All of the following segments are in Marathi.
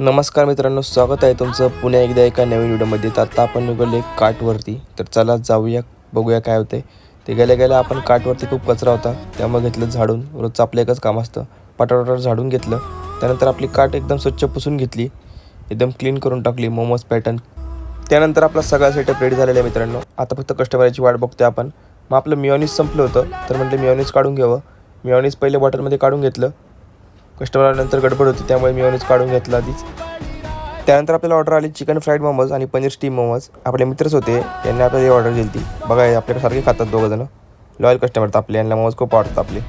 नमस्कार मित्रांनो, स्वागत आहे तुमचं पुन्हा एकदा एका नवीन व्हिडिओमध्ये. तर आता आपण निघालो काठवरती. तर चला जाऊया, बघूया काय होते. ते गेल्या गेल्या आपण काठवरती खूप कचरा होता, त्यामुळे घेतलं झाडून. रोजचं आपलं एकच काम असतं, पटापट झाडून घेतलं. त्यानंतर आपली काठ एकदम स्वच्छ पुसून घेतली, एकदम क्लीन करून टाकली मोमोज पॅटर्न. त्यानंतर आपला सगळा सेटअप रेडी झालेला आहे मित्रांनो. आता फक्त कस्टमरची वाट बघतोय आपण. मग आपलं मिओनीज संपलं होतं, तर म्हटलं मिओनीज काढून घ्यावं. मिओनीज पहिले बॉटलमध्ये काढून घेतलं. कस्टमर आल्यानंतर गडबड होती, त्यामुळे मिओनीज काढून घेतला आधीच. त्यानंतर आपल्याला ऑर्डर आली चिकन फ्राईड मोमोज आणि पनीर स्टीम मोमोज. आपले मित्रच होते, यांनी आपल्याला ऑर्डर दिली ती. बघा, आपल्याकडे सारखे खातात दोघंजणं, लॉयल कस्टमर तर आपले, यांना मोमोज खूप आवडतात आपले.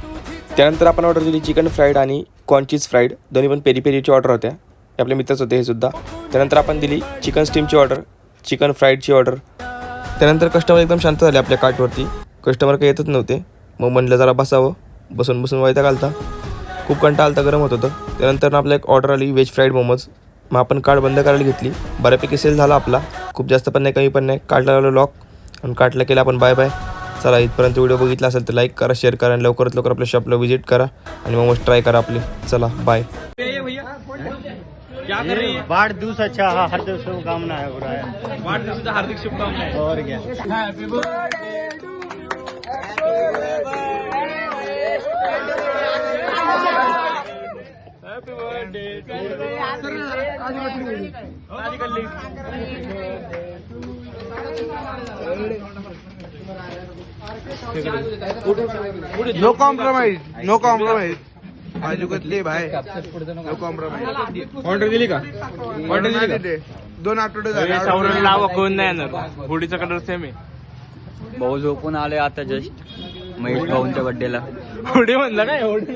त्यानंतर आपण ऑर्डर दिली चिकन फ्राईड आणि कॉर्न चीज फ्राईड, दोन्ही पण पेरी पेरीची ऑर्डर होत्या. आपले मित्रच होते हे सुद्धा. त्यानंतर आपण दिली चिकन स्टीमची ऑर्डर, चिकन फ्राईडची ऑर्डर. त्यानंतर कस्टमर एकदम शांत झाले आपल्या कार्टवरती. कस्टमर काही येतच नव्हते. मग म्हणलं जरा बसावं, बसून बसून वैताग आलता, खूप कंटाळा आलता, गरम होत होतं. त्यानंतर आपल्याला एक ऑर्डर आली व्हेज फ्राईड मोमोज. मग आपण कार्ड बंद करायला घेतली. बऱ्यापैकी सेल झाला आपला, खूप जास्त पण नाही कमी पण नाही. कार्डला लावलं लॉक आणि कार्डला केला आपण बाय बाय. चला, इथपर्यंत व्हिडिओ बघितला असेल तर लाईक करा, शेअर करा आणि लवकरात लवकर आपल्या शॉपला व्हिजिट करा आणि मोमोज ट्राय करा आपले. चला बाय. क्या कर रही है? बाढ़ दूस अच्छा हार्दिक शुभकामना है, हो रहा है। बाढ़ दिवसाच्या हार्दिक शुभकामना. और क्या। Happy birthday no compromise, no compromise. बाजू घेतली भाई, नो कॉम्प्रोमाइज. ऑर्डर दिली का? ऑर्डर दिली का? 2 आठवडे सावरण झाले. लावा, कोण नाही येणार. हुडीचा कलर सेम आहे. भाऊ झोपून आले आता जस्ट महेश भाऊंच्या बड्डेला. हुडी म्हणलं काय?